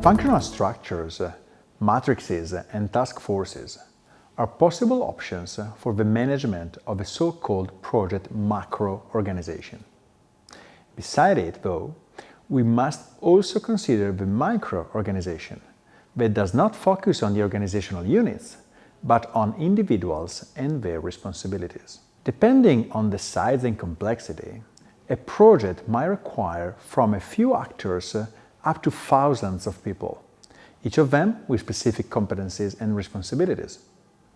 Functional structures, matrices, and task forces are possible options for the management of a so-called project macro-organization. Beside it, though, we must also consider the micro-organization that does not focus on the organizational units, but on individuals and their responsibilities. Depending on the size and complexity, a project might require from a few actors up to thousands of people, each of them with specific competencies and responsibilities.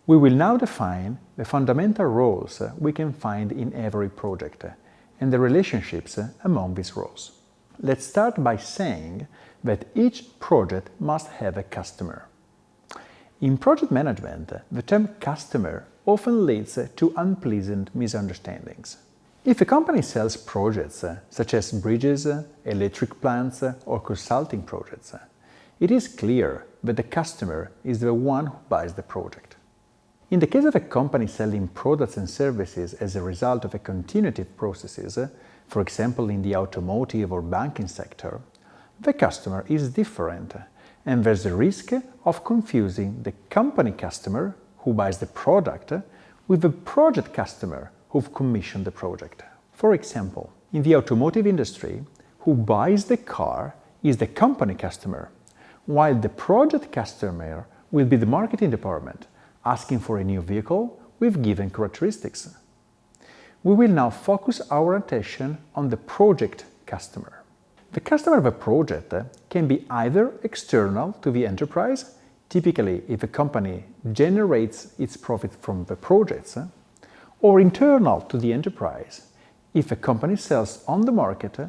We will now define the fundamental roles we can find in every project and the relationships among these roles. Let's start by saying that each project must have a customer. In project management, the term customer often leads to unpleasant misunderstandings. If a company sells projects such as bridges, electric plants, or consulting projects, it is clear that the customer is the one who buys the project. In the case of a company selling products and services as a result of a continuity of processes, for example in the automotive or banking sector, the customer is different, and there's a risk of confusing the company customer who buys the product with the project customer who've commissioned the project. For example, in the automotive industry, who buys the car is the company customer, while the project customer will be the marketing department, asking for a new vehicle with given characteristics. We will now focus our attention on the project customer. The customer of a project can be either external to the enterprise, typically if a company generates its profit from the projects, or internal to the enterprise, if a company sells on the market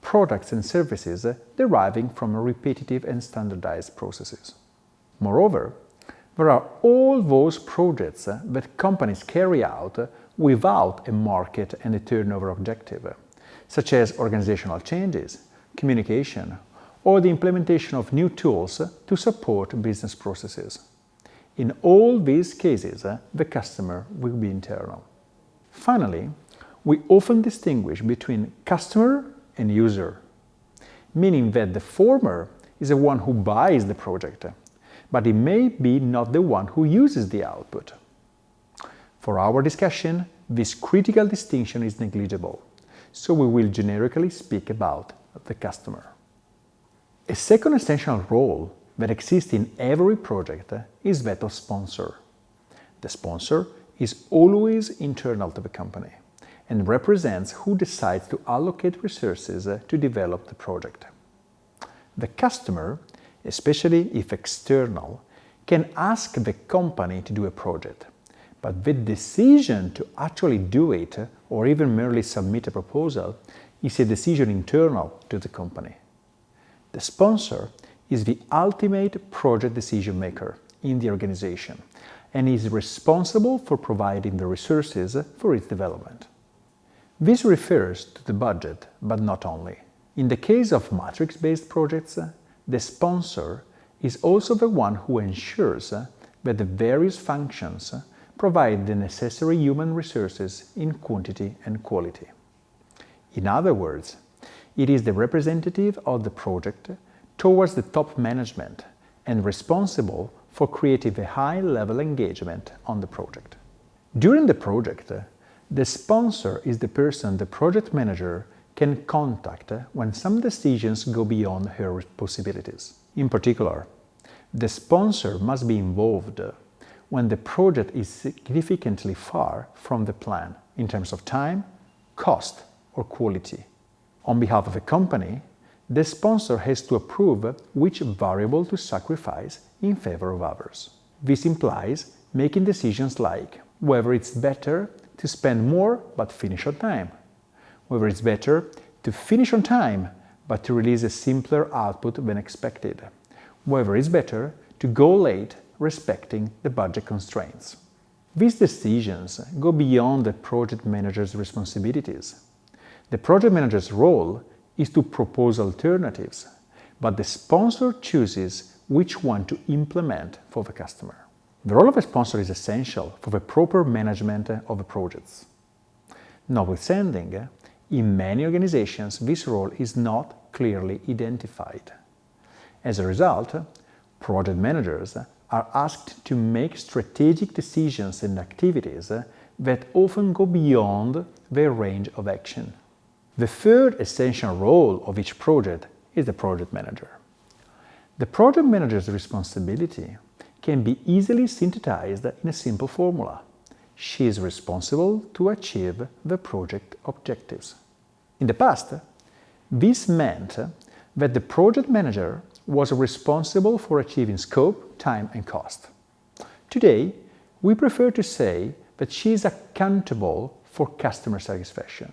products and services deriving from repetitive and standardized processes. Moreover, there are all those projects that companies carry out without a market and a turnover objective, such as organizational changes, communication, or the implementation of new tools to support business processes. In all these cases, the customer will be internal. Finally, we often distinguish between customer and user, meaning that the former is the one who buys the project, but it may be not the one who uses the output. For our discussion, this critical distinction is negligible, so we will generically speak about the customer. A second essential role that exists in every project is that of sponsor. The sponsor is always internal to the company and represents who decides to allocate resources to develop the project. The customer, especially if external, can ask the company to do a project, but the decision to actually do it or even merely submit a proposal is a decision internal to the company. The sponsor is the ultimate project decision maker in the organization and is responsible for providing the resources for its development. This refers to the budget, but not only. In the case of matrix-based projects, the sponsor is also the one who ensures that the various functions provide the necessary human resources in quantity and quality. In other words, it is the representative of the project towards the top management and responsible for creating a high-level engagement on the project. During the project, the sponsor is the person the project manager can contact when some decisions go beyond her possibilities. In particular, the sponsor must be involved when the project is significantly far from the plan in terms of time, cost, or quality. On behalf of a company, the sponsor has to approve which variable to sacrifice in favor of others. This implies making decisions like whether it's better to spend more but finish on time, whether it's better to finish on time but to release a simpler output than expected, whether it's better to go late respecting the budget constraints. These decisions go beyond the project manager's responsibilities. The project manager's role is to propose alternatives, but the sponsor chooses which one to implement for the customer. The role of a sponsor is essential for the proper management of the projects. Notwithstanding, in many organizations this role is not clearly identified. As a result, project managers are asked to make strategic decisions and activities that often go beyond their range of action. The third essential role of each project is the project manager. The project manager's responsibility can be easily synthesized in a simple formula. She is responsible to achieve the project objectives. In the past, this meant that the project manager was responsible for achieving scope, time, and cost. Today, we prefer to say that she is accountable for customer satisfaction.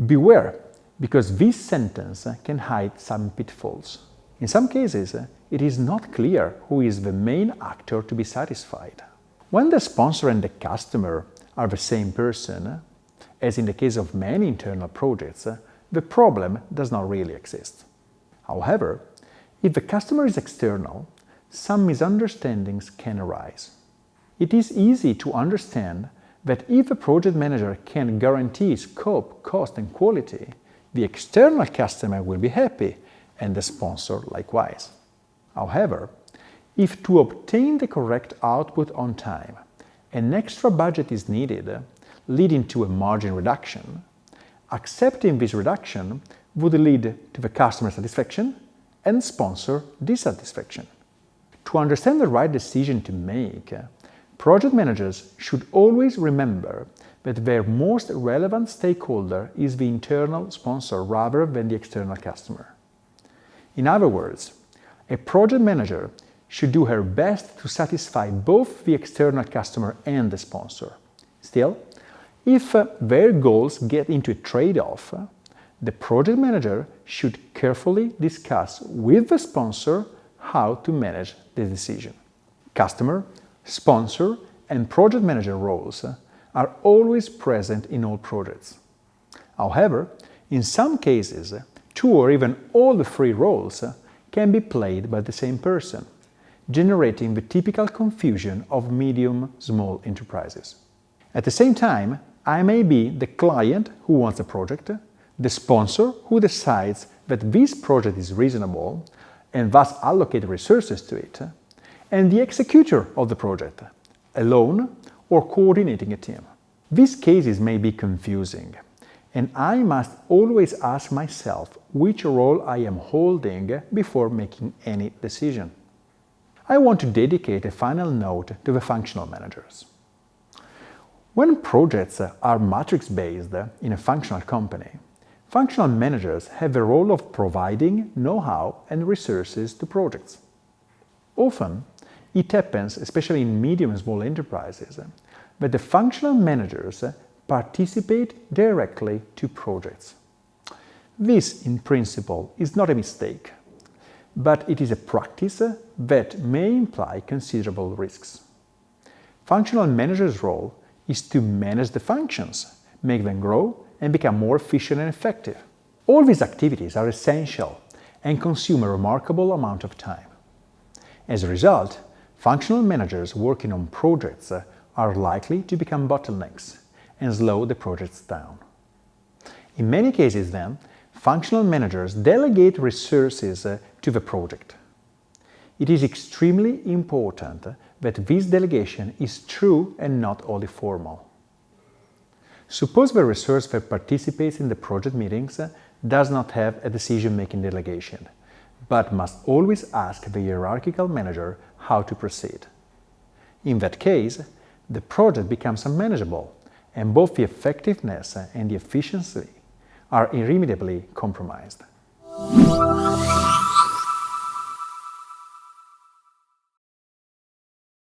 Beware, because this sentence can hide some pitfalls. In some cases, it is not clear who is the main actor to be satisfied. When the sponsor and the customer are the same person, as in the case of many internal projects, the problem does not really exist. However, if the customer is external, some misunderstandings can arise. It is easy to understand that if a project manager can guarantee scope, cost, and quality, the external customer will be happy and the sponsor likewise. However, if to obtain the correct output on time, an extra budget is needed, leading to a margin reduction, accepting this reduction would lead to the customer satisfaction and sponsor dissatisfaction. To understand the right decision to make, project managers should always remember that their most relevant stakeholder is the internal sponsor rather than the external customer. In other words, a project manager should do her best to satisfy both the external customer and the sponsor. Still, if their goals get into a trade-off, the project manager should carefully discuss with the sponsor how to manage the decision. Customer, sponsor, and project manager roles are always present in all projects. However, in some cases, two or even all the three roles can be played by the same person, generating the typical confusion of medium-small enterprises. At the same time, I may be the client who wants a project, the sponsor who decides that this project is reasonable and thus allocate resources to it, and the executor of the project, alone or coordinating a team. These cases may be confusing, and I must always ask myself which role I am holding before making any decision. I want to dedicate a final note to the functional managers. When projects are matrix-based in a functional company, functional managers have the role of providing know-how and resources to projects. Often, it happens, especially in medium and small enterprises, that the functional managers participate directly to projects. This, in principle, is not a mistake, but it is a practice that may imply considerable risks. Functional managers' role is to manage the functions, make them grow, and become more efficient and effective. All these activities are essential and consume a remarkable amount of time. As a result, functional managers working on projects are likely to become bottlenecks and slow the projects down. In many cases, then, functional managers delegate resources to the project. It is extremely important that this delegation is true and not only formal. Suppose the resource that participates in the project meetings does not have a decision-making delegation, but must always ask the hierarchical manager how to proceed. In that case, the project becomes unmanageable, and both the effectiveness and the efficiency are irremediably compromised.